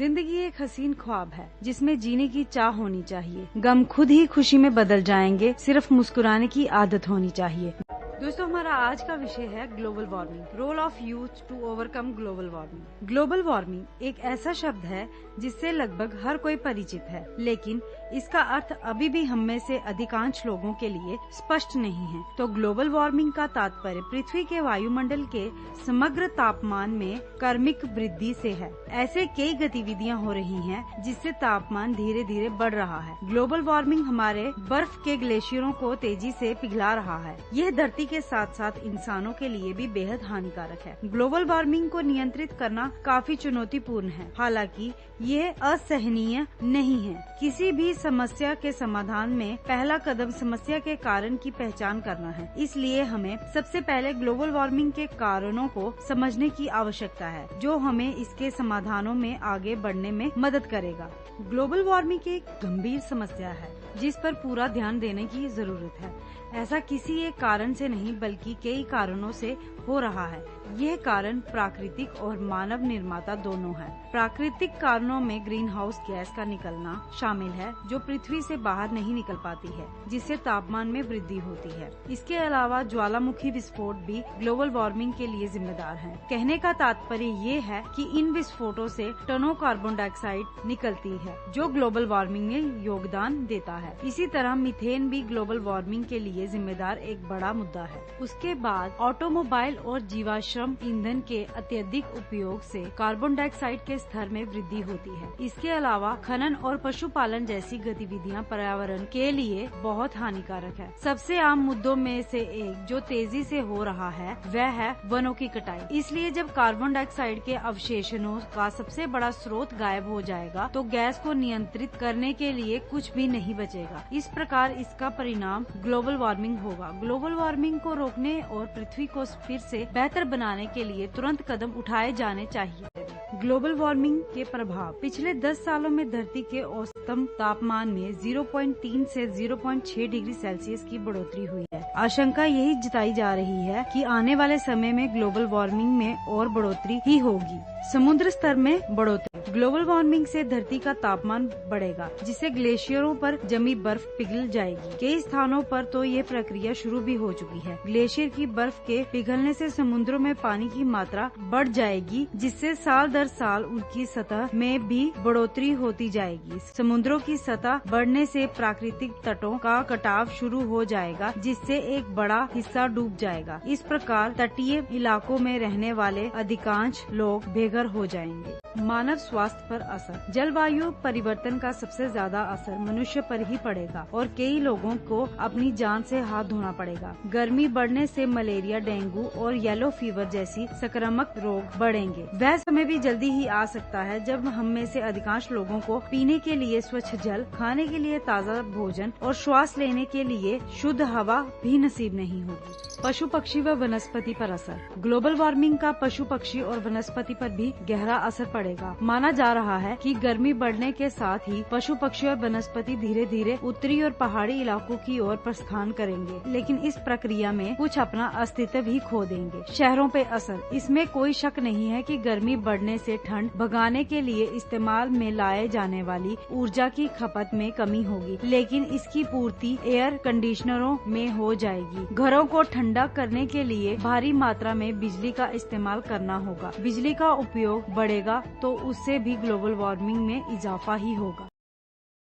जिंदगी एक हसीन ख्वाब है जिसमें जीने की चाह होनी चाहिए। गम खुद ही खुशी में बदल जाएंगे, सिर्फ मुस्कुराने की आदत होनी चाहिए। दोस्तों, हमारा आज का विषय है global warming, role of youth to overcome global warming. Global warming एक ऐसा शब्द है जिससे लगभग हर कोई परिचित है, लेकिन इसका अर्थ अभी भी हम में से अधिकांश लोगों के लिए स्पष्ट नहीं है। तो ग्लोबल वार्मिंग का तात्पर्य पृथ्वी के वायुमंडल के समग्र तापमान में क्रमिक वृद्धि से है। ऐसे कई गतिविधियां हो रही हैं जिससे तापमान धीरे धीरे बढ़ रहा है। ग्लोबल वार्मिंग हमारे बर्फ के ग्लेशियरों को तेजी से पिघला रहा है। यह धरती के साथ साथ इंसानों के लिए भी बेहद हानिकारक है। ग्लोबल वार्मिंग को नियंत्रित करना काफी चुनौतीपूर्ण है, हालांकि ये असहनीय नहीं है। किसी भी समस्या के समाधान में पहला कदम समस्या के कारण की पहचान करना है। इसलिए हमें सबसे पहले ग्लोबल वार्मिंग के कारणों को समझने की आवश्यकता है, जो हमें इसके समाधानों में आगे बढ़ने में मदद करेगा। ग्लोबल वार्मिंग एक गंभीर समस्या है जिस पर पूरा ध्यान देने की जरूरत है। ऐसा किसी एक कारण से नहीं बल्कि कई कारणों से हो रहा है। यह कारण प्राकृतिक और मानव निर्माता दोनों है। प्राकृतिक कारणों में ग्रीन हाउस गैस का निकलना शामिल है, जो पृथ्वी से बाहर नहीं निकल पाती है, जिससे तापमान में वृद्धि होती है। इसके अलावा ज्वालामुखी विस्फोट भी ग्लोबल वार्मिंग के लिए जिम्मेदार हैं। कहने का तात्पर्य ये है कि इन विस्फोटों से टनों कार्बन डाइऑक्साइड निकलती है, जो ग्लोबल वार्मिंग में योगदान देता है। इसी तरह मीथेन भी ग्लोबल वार्मिंग के लिए जिम्मेदार एक बड़ा मुद्दा है। उसके बाद ऑटोमोबाइल और जीवाश्म ईंधन के अत्यधिक उपयोग से कार्बन डाइऑक्साइड के स्तर में वृद्धि होती है। इसके अलावा खनन और पशुपालन जैसी गतिविधियां पर्यावरण के लिए बहुत हानिकारक है। सबसे आम मुद्दों में से एक जो तेजी से हो रहा है वह है वनों की कटाई। इसलिए जब कार्बन डाइऑक्साइड के अवशेषणों का सबसे बड़ा स्रोत गायब हो जाएगा तो गैस को नियंत्रित करने के लिए कुछ भी नहीं बचेगा। इस प्रकार इसका परिणाम ग्लोबल वार्मिंग होगा। ग्लोबल वार्मिंग को रोकने और पृथ्वी को फिर से बेहतर बनाने के लिए तुरंत कदम उठाए जाने चाहिए। ग्लोबल वार्मिंग के प्रभाव। पिछले 10 सालों में धरती के औसतन तापमान में 0.3 से 0.6 डिग्री सेल्सियस की बढ़ोतरी हुई है। आशंका यही जताई जा रही है कि आने वाले समय में ग्लोबल वार्मिंग में और बढ़ोतरी ही होगी। समुद्र स्तर में बढ़ोतरी। ग्लोबल वार्मिंग से धरती का तापमान बढ़ेगा, जिससे ग्लेशियरों पर जमी बर्फ पिघल जाएगी। कई स्थानों पर तो ये प्रक्रिया शुरू भी हो चुकी है। ग्लेशियर की बर्फ के पिघलने से समुद्रों में पानी की मात्रा बढ़ जाएगी, जिससे साल दर साल उनकी सतह में भी बढ़ोतरी होती जाएगी। समुद्रों की सतह बढ़ने से प्राकृतिक तटों का कटाव शुरू हो जाएगा, जिससे एक बड़ा हिस्सा डूब जाएगा। इस प्रकार तटीय इलाकों में रहने वाले अधिकांश लोग बेघर हो जाएंगे। मानव स्वास्थ्य पर असर। जलवायु परिवर्तन का सबसे ज्यादा असर मनुष्य पर ही पड़ेगा और कई लोगों को अपनी जान से हाथ धोना पड़ेगा। गर्मी बढ़ने से मलेरिया, डेंगू और येलो फीवर जैसी संक्रामक रोग बढ़ेंगे। वह समय भी जल्दी ही आ सकता है जब हम में से अधिकांश लोगों को पीने के लिए स्वच्छ जल, खाने के लिए ताज़ा भोजन और श्वास लेने के लिए शुद्ध हवा भी नसीब नहीं होगी। पशु पक्षी व वनस्पति पर असर। ग्लोबल वार्मिंग का पशु पक्षी और वनस्पति पर भी गहरा असर पड़ेगा। माना जा रहा है कि गर्मी बढ़ने के साथ ही पशु पक्षी और वनस्पति धीरे धीरे उत्तरी और पहाड़ी इलाकों की ओर प्रस्थान करेंगे, लेकिन इस प्रक्रिया में कुछ अपना अस्तित्व भी खो देंगे। शहरों पे असर। इसमें कोई शक नहीं है कि गर्मी बढ़ने से ठंड भगाने के लिए इस्तेमाल में लाए जाने वाली ऊर्जा की खपत में कमी होगी, लेकिन इसकी पूर्ति एयर कंडीशनरों में हो जाएगी। घरों को ठंडा करने के लिए भारी मात्रा में बिजली का इस्तेमाल करना होगा। बिजली का उपयोग बढ़ेगा तो उससे भी ग्लोबल वार्मिंग में इजाफा ही होगा।